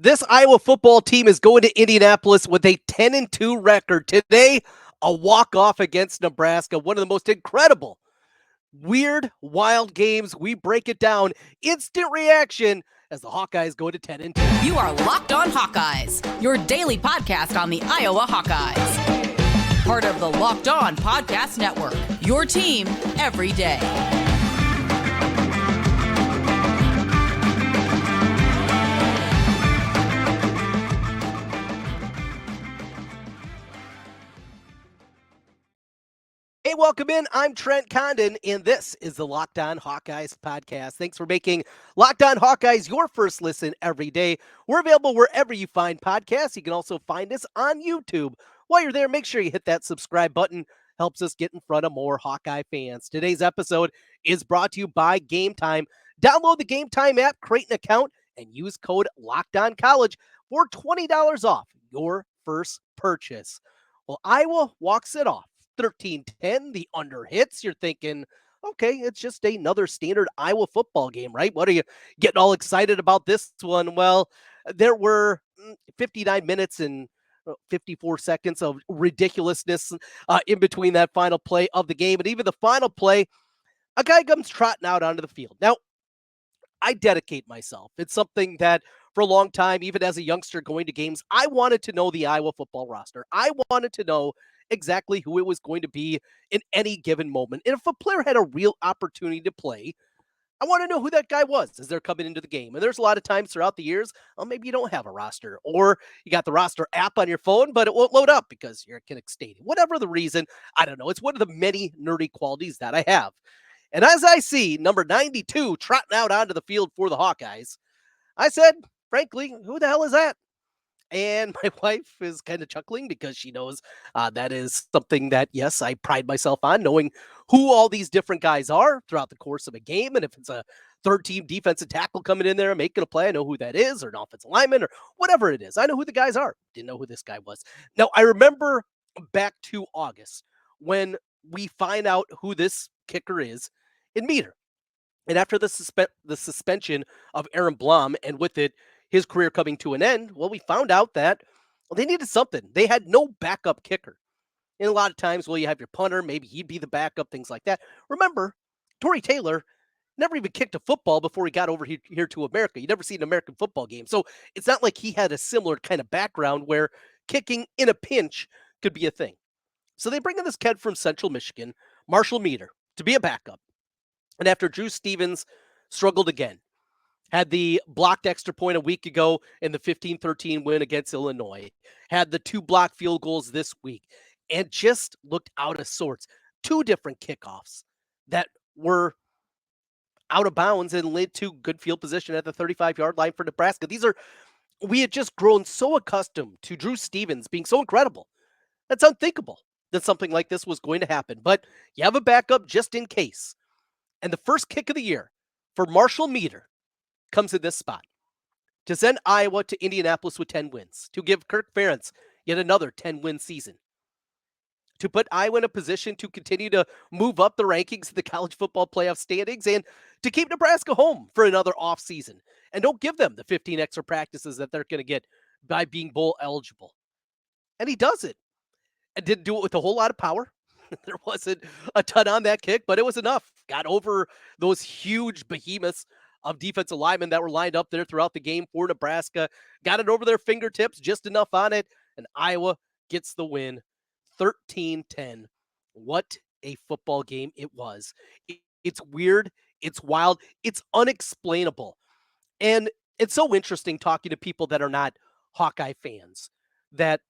This Iowa football team is going to Indianapolis with a 10-2 record. Today, a walk-off against Nebraska. One of the most incredible, weird, wild games. We break it down. Instant reaction as the Hawkeyes go to 10-2. You are Locked On Hawkeyes, your daily podcast on the Iowa Hawkeyes. Part of the Locked On Podcast Network, your team every day. Hey, welcome in. I'm Trent Condon, and this is the Locked On Hawkeyes Podcast. Thanks for making Locked On Hawkeyes your first listen every day. We're available wherever you find podcasts. You can also find us on YouTube. While you're there, make sure you hit that subscribe button. Helps us get in front of more Hawkeye fans. Today's episode is brought to you by Game Time. Download the Game Time app, create an account, and use code LOCKEDONCollege for $20 off your first purchase. Well, Iowa walks it off. 13-10, the under hits. You're thinking, okay, it's just another standard Iowa football game, right? What are you getting all excited about this one? Well, there were 59 minutes and 54 seconds of ridiculousness in between that final play of the game. And even the final play, a guy comes trotting out onto the field. Now, I dedicate myself. It's something that for a long time, even as a youngster going to games, I wanted to know the Iowa football roster. I wanted to know exactly who it was going to be in any given moment. And if a player had a real opportunity to play, I want to know who that guy was as they're coming into the game. And there's a lot of times throughout the years, maybe you don't have a roster, or you got the roster app on your phone, but it won't load up because you're at Kinnick Stadium. Whatever the reason, I don't know. It's one of the many nerdy qualities that I have. And as I see number 92 trotting out onto the field for the Hawkeyes, I said, frankly, who the hell is that? And my wife is kind of chuckling because she knows that is something that, yes, I pride myself on, knowing who all these different guys are throughout the course of a game. And if it's a third-team defensive tackle coming in there and making a play, I know who that is, or an offensive lineman, or whatever it is. I know who the guys are. Didn't know who this guy was. Now, I remember back to August when we find out who this kicker is in Meeder. And after the suspension of Aaron Blum, and with it, his career coming to an end, well, we found out that they needed something. They had no backup kicker. And a lot of times, well, you have your punter, maybe he'd be the backup, things like that. Remember, Tory Taylor never even kicked a football before he got over here to America. You never seen an American football game. So it's not like he had a similar kind of background where kicking in a pinch could be a thing. So they bring in this kid from Central Michigan, Marshall Meeder, to be a backup. And after Drew Stevens struggled again, had the blocked extra point a week ago in the 15-13 win against Illinois, had the 2 blocked field goals this week, and just looked out of sorts. 2 different kickoffs that were out of bounds and led to good field position at the 35-yard line for Nebraska. We had just grown so accustomed to Drew Stevens being so incredible. That's unthinkable that something like this was going to happen. But you have a backup just in case. And the first kick of the year for Marshall Meeder comes in this spot to send Iowa to Indianapolis with 10 wins, to give Kirk Ferentz yet another 10-win season, to put Iowa in a position to continue to move up the rankings of the college football playoff standings, and to keep Nebraska home for another offseason. And don't give them the 15 extra practices that they're going to get by being bowl eligible. And he does it. And didn't do it with a whole lot of power. There wasn't a ton on that kick, but it was enough. Got over those huge behemoths of defensive linemen that were lined up there throughout the game for Nebraska. Got it over their fingertips, just enough on it, and Iowa gets the win, 13-10. What a football game it was. It's weird, it's wild, it's unexplainable. And it's so interesting talking to people that are not Hawkeye fans, that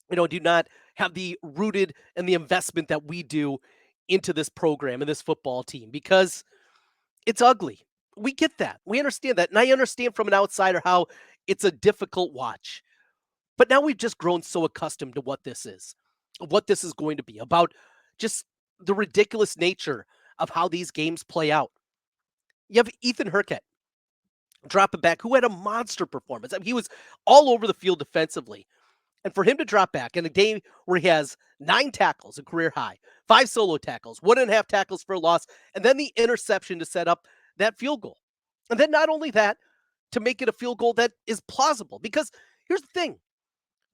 do not have the rooted and the investment that we do into this program and this football team, because it's ugly. We get that. We understand that. And I understand from an outsider how it's a difficult watch. But now we've just grown so accustomed to what this is going to be, about just the ridiculous nature of how these games play out. You have Ethan Hurkett dropping back, who had a monster performance. I mean, he was all over the field defensively. And for him to drop back in a day where he has 9 tackles, a career high, 5 solo tackles, 1.5 tackles for a loss, and then the interception to set up that field goal. And then not only that, to make it a field goal that is plausible. Because here's the thing.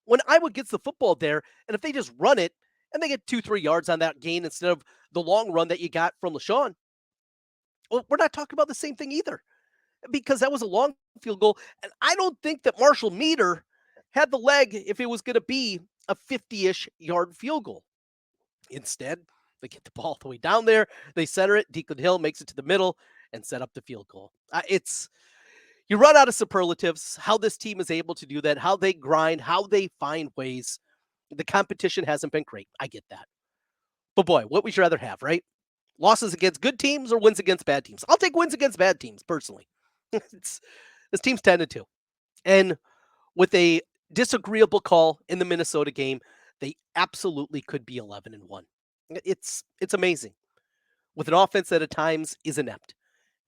When Iowa gets the football there, and if they just run it and they get 2-3 yards on that gain instead of the long run that you got from LaShawn, well, we're not talking about the same thing either, because that was a long field goal. And I don't think that Marshall Meeder had the leg if it was going to be a 50-ish yard field goal. Instead, they get the ball all the way down there. They center it. Deacon Hill makes it to the middle and set up the field goal. You run out of superlatives, how this team is able to do that, how they grind, how they find ways. The competition hasn't been great. I get that. But boy, what would you rather have, right? Losses against good teams or wins against bad teams? I'll take wins against bad teams, personally. This team's 10-2. And with a disagreeable call in the Minnesota game, they absolutely could be 11-1. It's amazing. With an offense that at times is inept.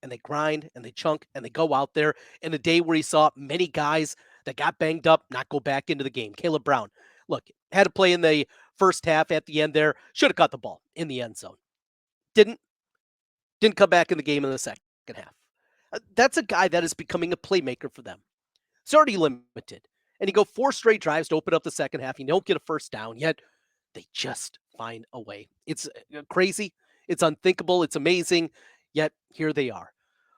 And they grind and they chunk and they go out there in a day where he saw many guys that got banged up not go back into the game. Caleb Brown, look, had to play in the first half at the end there. Should have caught the ball in the end zone. Didn't come back in the game in the second half. That's a guy that is becoming a playmaker for them. It's already limited. And you go 4 straight drives to open up the second half. You don't get a first down, yet they just find a way. It's crazy. It's unthinkable. It's amazing. Yet here they are.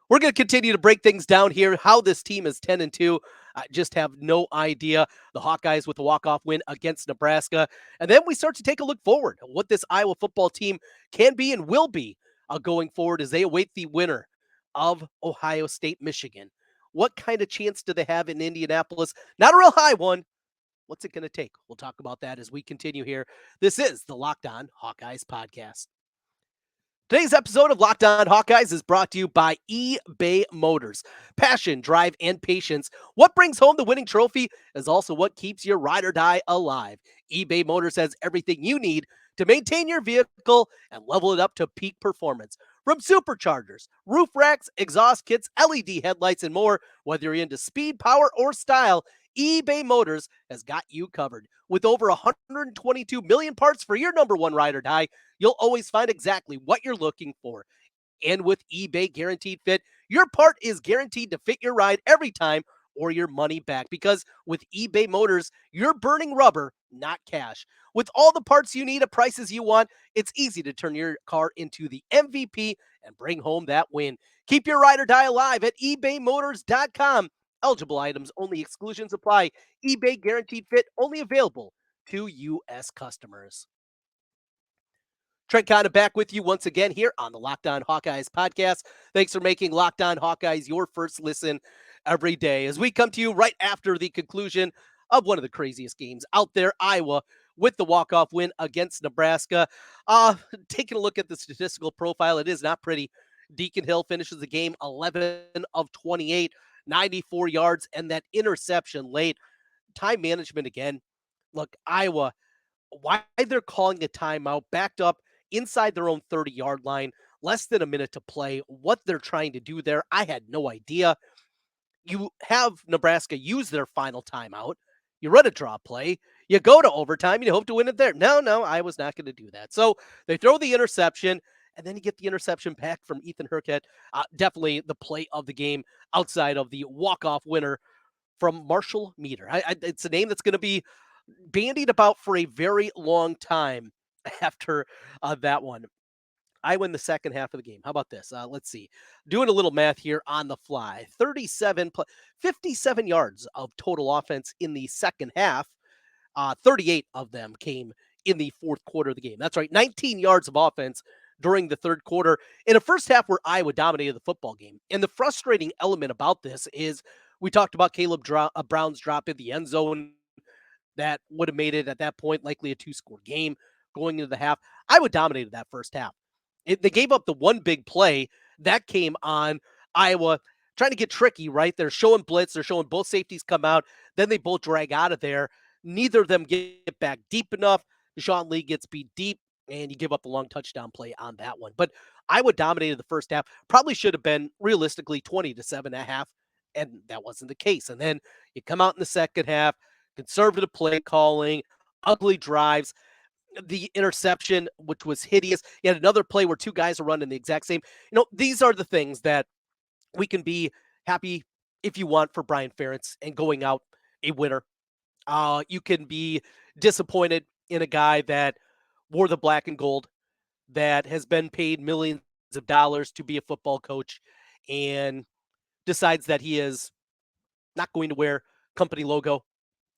We're going to continue to break things down here. How this team is 10-2, I just have no idea. The Hawkeyes with a walk-off win against Nebraska. And then we start to take a look forward at what this Iowa football team can be and will be going forward as they await the winner of Ohio State, Michigan. What kind of chance do they have in Indianapolis? Not a real high one. What's it going to take? We'll talk about that as we continue here. This is the Locked On Hawkeyes podcast. Today's episode of Locked On Hawkeyes is brought to you by eBay Motors. Passion, drive, and patience. What brings home the winning trophy is also what keeps your ride or die alive. eBay Motors has everything you need to maintain your vehicle and level it up to peak performance. From superchargers, roof racks, exhaust kits, LED headlights, and more, whether you're into speed, power, or style, eBay Motors has got you covered. With over 122 million parts for your number one ride or die, you'll always find exactly what you're looking for. And with eBay Guaranteed Fit, your part is guaranteed to fit your ride every time or your money back. Because with eBay Motors, you're burning rubber, not cash. With all the parts you need at prices you want, it's easy to turn your car into the MVP and bring home that win. Keep your ride or die alive at ebaymotors.com. Eligible items only, exclusions apply. eBay Guaranteed Fit only available to U.S. customers. Trent Condon back with you once again here on the Locked On Hawkeyes podcast. Thanks for making Locked On Hawkeyes your first listen every day as we come to you right after the conclusion of one of the craziest games out there, Iowa with the walk-off win against Nebraska. Taking a look at the statistical profile, it is not pretty. Deacon Hill finishes the game 11 of 28, 94 yards, and that interception late. Time management again. Look, Iowa, why they're calling a timeout, backed up inside their own 30-yard line, less than a minute to play. What they're trying to do there, I had no idea. You have Nebraska use their final timeout. You run a draw play. You go to overtime. You hope to win it there. No, Iowa's not going to do that. So they throw the interception, and then you get the interception back from Ethan Hurkett. Definitely the play of the game outside of the walk-off winner from Marshall Meeder. It's a name that's going to be bandied about for a very long time after that one. I win the second half of the game. How about this? Let's see. Doing a little math here on the fly. 57 yards of total offense in the second half. 38 of them came in the fourth quarter of the game. That's right. 19 yards of offense during the third quarter in a first half where Iowa dominated the football game. And the frustrating element about this is we talked about Caleb Brown's drop in the end zone. That would have made it at that point likely a 2-score game going into the half. Iowa dominated that first half. They gave up the one big play that came on Iowa trying to get tricky, right? They're showing blitz. They're showing both safeties come out. Then they both drag out of there. Neither of them get back deep enough. Deshaun Lee gets beat deep, and you give up the long touchdown play on that one. But Iowa dominated the first half. Probably should have been realistically 20-7 at half, and that wasn't the case. And then you come out in the second half, conservative play calling, ugly drives. The interception, which was hideous. You had another play where two guys are running the exact same. These are the things that we can be happy if you want, for Brian Ferentz and going out a winner. You can be disappointed in a guy that wore the black and gold, that has been paid millions of dollars to be a football coach, and decides that he is not going to wear company logo.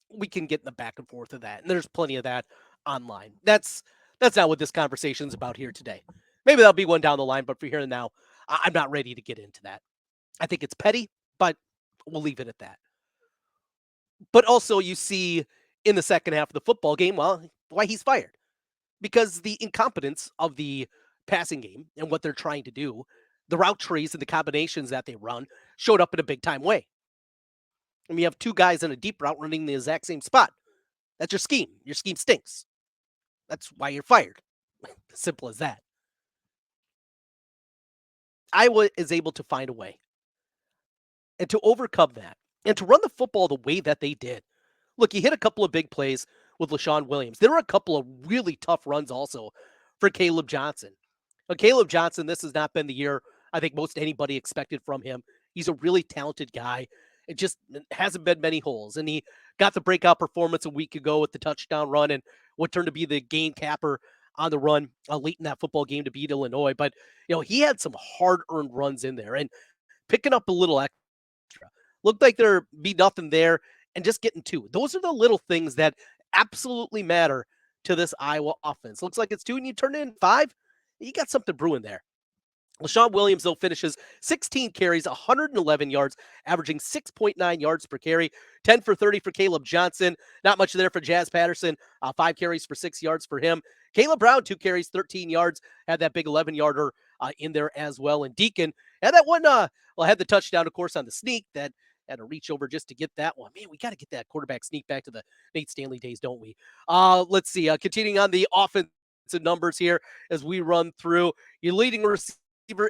We can get in the back and forth of that, and there's plenty of that online. That's not what this conversation is about here today. Maybe that'll be one down the line, but for here and now, I'm not ready to get into that. I think it's petty, but we'll leave it at that. But also, you see in the second half of the football game, well, why he's fired. Because the incompetence of the passing game and what they're trying to do, the route trees and the combinations that they run showed up in a big time way. I mean, you have two guys in a deep route running the exact same spot. That's your scheme. Your scheme stinks. That's why you're fired. Simple as that. Iowa is able to find a way and to overcome that and to run the football the way that they did. Look, he hit a couple of big plays with LaShawn Williams. There were a couple of really tough runs also for Caleb Johnson. But Caleb Johnson, this has not been the year I think most anybody expected from him. He's a really talented guy. It just hasn't been many holes. And he got the breakout performance a week ago with the touchdown run and what turned to be the game capper on the run late in that football game to beat Illinois. But, he had some hard-earned runs in there and picking up a little extra. Looked like there'd be nothing there and just getting two. Those are the little things that absolutely matter to this Iowa offense. Looks like it's two and you turn it in five. You got something brewing there. LaShawn Williams, though, finishes 16 carries, 111 yards, averaging 6.9 yards per carry, 10 for 30 for Caleb Johnson. Not much there for Jazz Patterson, 5 carries for 6 yards for him. Caleb Brown, 2 carries, 13 yards, had that big 11-yarder in there as well. And Deacon had that one, had the touchdown, of course, on the sneak that had to reach over just to get that one. Man, we got to get that quarterback sneak back to the Nate Stanley days, don't we? Let's see. Continuing on the offensive numbers here as we run through. Your leading receiver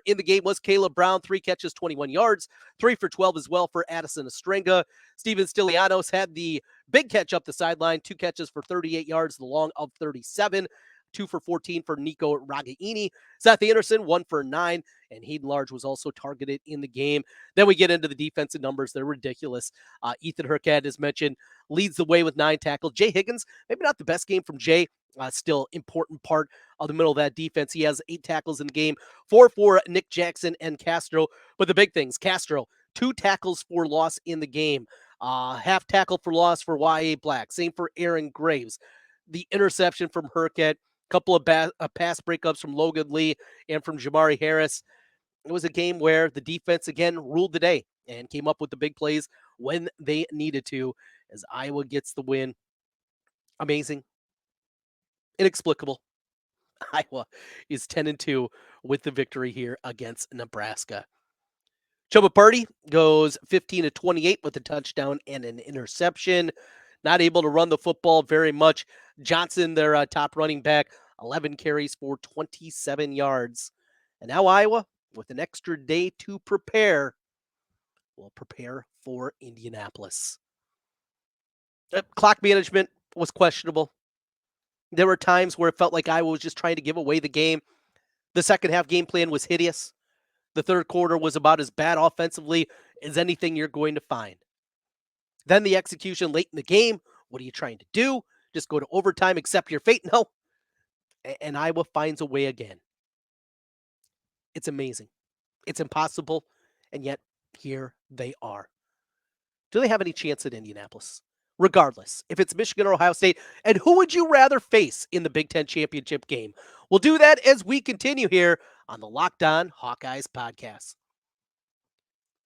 in the game was Caleb Brown, 3 catches, 21 yards, 3 for 12 as well for Addison Estrenga. Steven Stilianos had the big catch up the sideline, 2 catches for 38 yards, the long of 37. 2 for 14 for Nico Ragaini. Seth Anderson, 1 for 9, and Hayden Large was also targeted in the game. Then we get into the defensive numbers. They're ridiculous. Ethan Hurkhead, as mentioned, leads the way with 9 tackles. Jay Higgins, maybe not the best game from Jay, still important part of the middle of that defense. He has 8 tackles in the game, 4 for Nick Jackson and Castro. But the big things, Castro, 2 tackles for loss in the game. Half tackle for loss for Y.A. Black. Same for Aaron Graves. The interception from Hurkhead. Couple of pass breakups from Logan Lee and from Jamari Harris. It was a game where the defense, again, ruled the day and came up with the big plays when they needed to as Iowa gets the win. Amazing. Inexplicable. Iowa is 10-2 with the victory here against Nebraska. Chubba Purdy goes 15-28 with a touchdown and an interception. Not able to run the football very much. Johnson, their top running back, 11 carries for 27 yards. And now Iowa, with an extra day to prepare, will prepare for Indianapolis. Clock management was questionable. There were times where it felt like Iowa was just trying to give away the game. The second half game plan was hideous. The third quarter was about as bad offensively as anything you're going to find. Then the execution late in the game. What are you trying to do? Just go to overtime, accept your fate? No. And Iowa finds a way again. It's amazing. It's impossible. And yet, here they are. Do they have any chance at Indianapolis? Regardless, if it's Michigan or Ohio State, and who would you rather face in the Big Ten championship game? We'll do that as we continue here on the Locked On Hawkeyes podcast.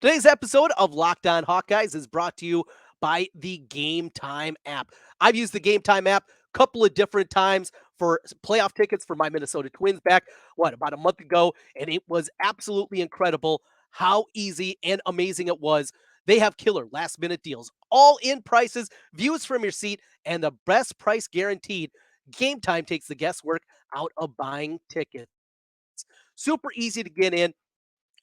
Today's episode of Locked On Hawkeyes is brought to you by the Game Time app. I've used the Game Time app a couple of different times for playoff tickets for my Minnesota Twins back, about a month ago, and it was absolutely incredible how easy and amazing it was. They have killer last-minute deals, all-in prices, views from your seat, and the best price guaranteed. Game Time takes the guesswork out of buying tickets. Super easy to get in.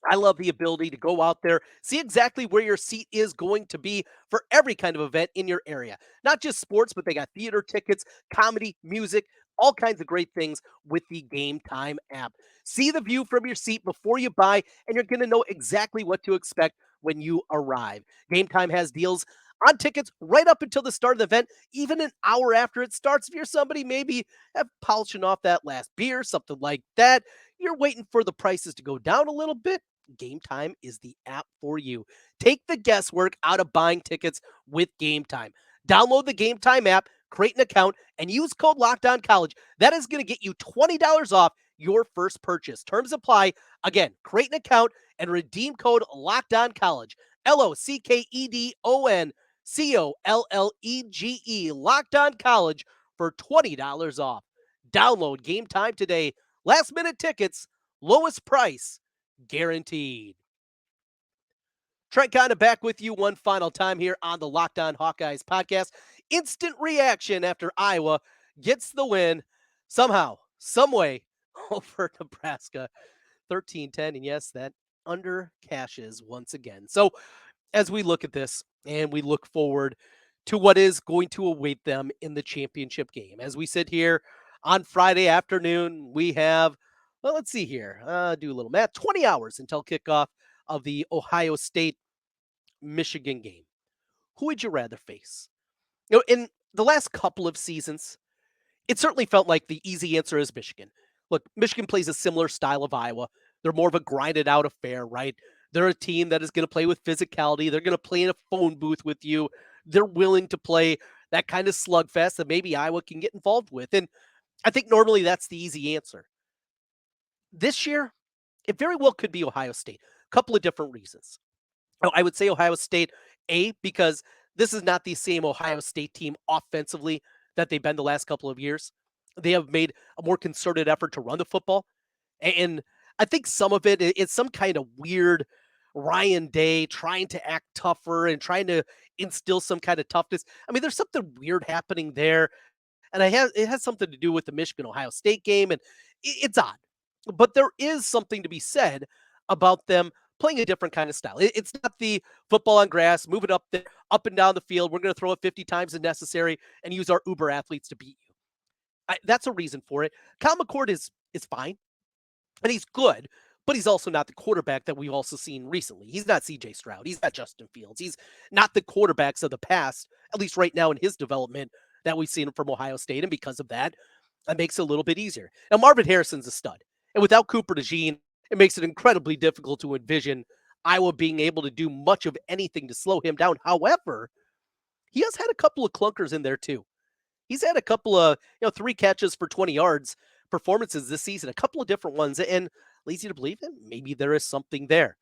I love the ability to go out there, see exactly where your seat is going to be for every kind of event in your area. Not just sports, but they got theater tickets, comedy, music, all kinds of great things with the Game Time app. See the view from your seat before you buy, and you're going to know exactly what to expect when you arrive. Game Time has deals on tickets right up until the start of the event, even an hour after it starts. If you're somebody maybe polishing off that last beer, something like that, you're waiting for the prices to go down a little bit. Game Time is the app for you. Take the guesswork out of buying tickets with Game Time. Download the Game Time app, create an account, and use code LOCKEDONCollege. That is going to get you $20 off your first purchase. Terms apply. Again, create an account and redeem code LOCKEDONCollege. LOCKEDONCOLLEGE. Locked On College for $20 off. Download Game Time today. Last minute tickets, lowest price guaranteed. Trent Condon back with you one final time here on the Locked On Hawkeyes podcast. Instant reaction after Iowa gets the win somehow, some way over Nebraska, 13-10. And yes, that under cashes once again. So as we look at this and we look forward to what is going to await them in the championship game, as we sit here on Friday afternoon, we have, well, let's see here, do a little math, 20 hours until kickoff of the Ohio State Michigan game. Who would you rather face? In the last couple of seasons, it certainly felt like the easy answer is Michigan. Look, Michigan plays a similar style of Iowa. They're more of a grinded out affair, right? They're a team that is going to play with physicality. They're going to play in a phone booth with you. They're willing to play that kind of slugfest that maybe Iowa can get involved with. And I think normally that's the easy answer. This year, it very well could be Ohio State. A couple of different reasons. I would say Ohio State, because this is not the same Ohio State team offensively that they've been the last couple of years. They have made a more concerted effort to run the football. And I think some of it is some kind of weird Ryan Day trying to act tougher and trying to instill some kind of toughness. I mean, there's something weird happening there. And it has something to do with the Michigan Ohio State game. And it's odd. But there is something to be said about them playing a different kind of style. It's not the football on grass, move it up and down the field. We're going to throw it 50 times as necessary and use our Uber athletes to beat you. That's a reason for it. Kyle McCord is fine, and he's good, but he's also not the quarterback that we've also seen recently. He's not C.J. Stroud. He's not Justin Fields. He's not the quarterbacks of the past, at least right now in his development, that we've seen from Ohio State, and because of that, that makes it a little bit easier. Now, Marvin Harrison's a stud, and without Cooper DeJean, it makes it incredibly difficult to envision Iowa being able to do much of anything to slow him down. However, he has had a couple of clunkers in there too. He's had a couple of, 3 catches for 20 yards performances this season, a couple of different ones, and leads you to believe it. Maybe there is something there.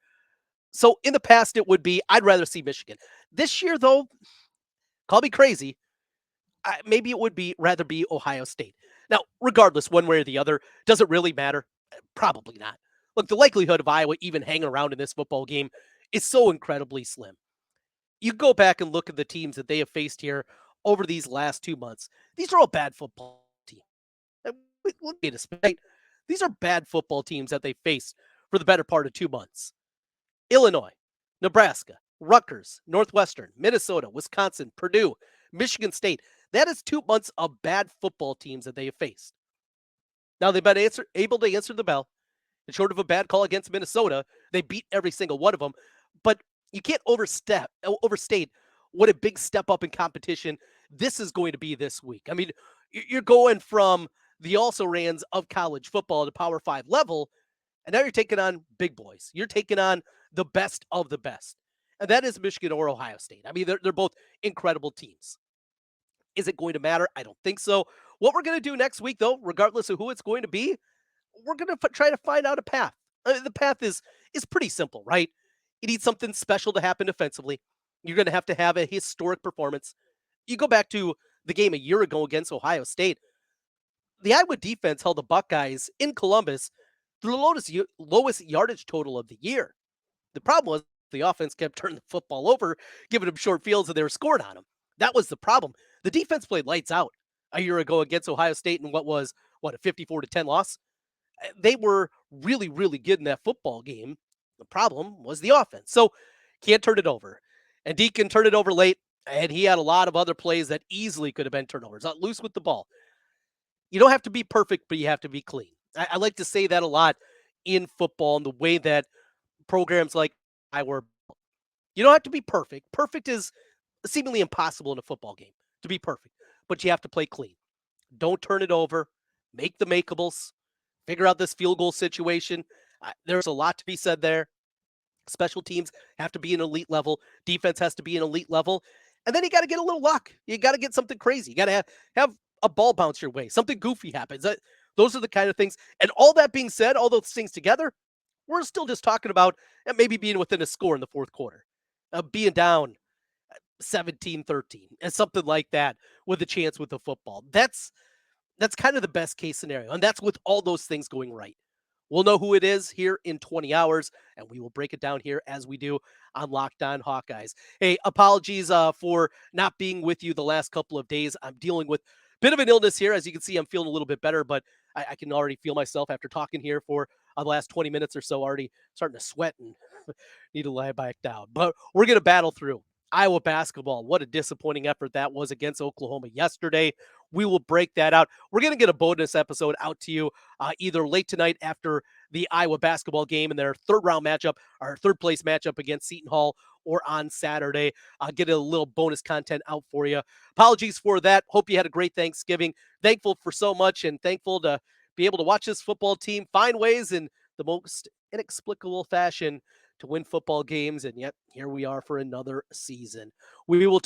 So in the past, it would be, I'd rather see Michigan. This year, though, call me crazy, maybe it would be rather be Ohio State. Now, regardless, one way or the other, does it really matter? Probably not. Look, the likelihood of Iowa even hanging around in this football game is so incredibly slim. You go back and look at the teams that they have faced here over these last 2 months. These are all bad football teams. These are bad football teams that they faced for the better part of 2 months. Illinois, Nebraska, Rutgers, Northwestern, Minnesota, Wisconsin, Purdue, Michigan State. That is 2 months of bad football teams that they have faced. Now, they've been able to answer the bell. And short of a bad call against Minnesota, they beat every single one of them. But you can't overstate what a big step up in competition this is going to be this week. I mean, you're going from the also-rans of college football to Power 5 level, and now you're taking on big boys. You're taking on the best of the best. And that is Michigan or Ohio State. I mean, they're both incredible teams. Is it going to matter? I don't think so. What we're going to do next week, though, regardless of who it's going to be, we're going to try to find out a path. The path is pretty simple, right? You need something special to happen defensively. You're going to have a historic performance. You go back to the game a year ago against Ohio State. The Iowa defense held the Buckeyes in Columbus to the lowest yardage total of the year. The problem was the offense kept turning the football over, giving them short fields, and they were scoring on them. That was the problem. The defense played lights out a year ago against Ohio State in what was a 54-10 loss. They were really, really good in that football game. The problem was the offense. So can't turn it over. And Deacon turned it over late, and he had a lot of other plays that easily could have been turnovers. Not loose with the ball. You don't have to be perfect, but you have to be clean. I like to say that a lot in football and the way that programs like I were. You don't have to be perfect. Perfect is seemingly impossible in a football game to be perfect, but you have to play clean. Don't turn it over. Make the makeables. Figure out this field goal situation. There's a lot to be said there. Special teams have to be an elite level. Defense has to be an elite level. And then you got to get a little luck. You got to get something crazy. You got to have a ball bounce your way. Something goofy happens. Those are the kind of things. And all that being said, all those things together, we're still just talking about maybe being within a score in the fourth quarter, being down 17-13 and something like that with a chance with the football. That's kind of the best case scenario. And that's with all those things going right. We'll know who it is here in 20 hours, and we will break it down here as we do on Locked On Hawkeyes. Hey, apologies for not being with you the last couple of days. I'm dealing with a bit of an illness here. As you can see, I'm feeling a little bit better, but I can already feel myself after talking here for the last 20 minutes or so, already starting to sweat and need to lie back down. But we're going to battle through. Iowa basketball, what a disappointing effort that was against Oklahoma yesterday. We will break that out. We're going to get a bonus episode out to you either late tonight after the Iowa basketball game and their third place matchup against Seton Hall, or on Saturday. I'll get a little bonus content out for you. Apologies for that. Hope you had a great Thanksgiving. Thankful for so much and thankful to be able to watch this football team find ways in the most inexplicable fashion to win football games, and yet here we are for another season. We will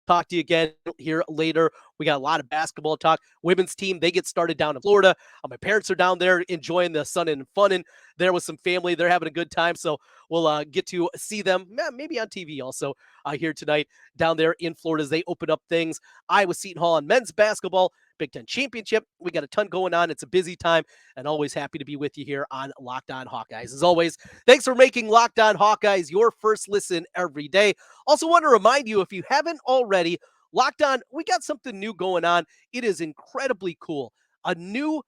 talk to you again here later. We got a lot of basketball talk. Women's team, they get started down in Florida. My parents are down there enjoying the sun and fun, and there with some family. They're having a good time, so we'll get to see them maybe on TV also here tonight down there in Florida as they open up things. Iowa Seton Hall on men's basketball, Big Ten Championship. We got a ton going on. It's a busy time, and always happy to be with you here on Locked On Hawkeyes. As always, thanks for making Locked On Hawkeyes your first listen every day. Also want to remind you, if you haven't already, Locked On, we got something new going on. It is incredibly cool. A new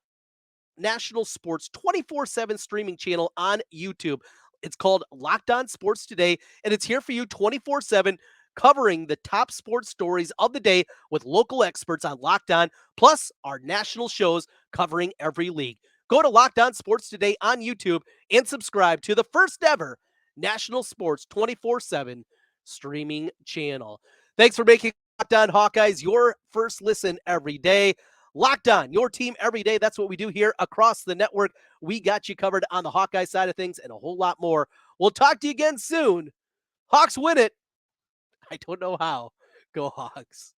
national sports 24/7 streaming channel on YouTube. It's called Locked On Sports Today, and it's here for you 24/7, covering the top sports stories of the day with local experts on Locked On, plus our national shows covering every league. Go to Locked On Sports Today on YouTube and subscribe to the first ever national sports 24/7 streaming channel. Thanks for making Locked On Hawkeyes your first listen every day. Locked On, your team every day. That's what we do here across the network. We got you covered on the Hawkeye side of things and a whole lot more. We'll talk to you again soon. Hawks win it. I don't know how. Go Hawks.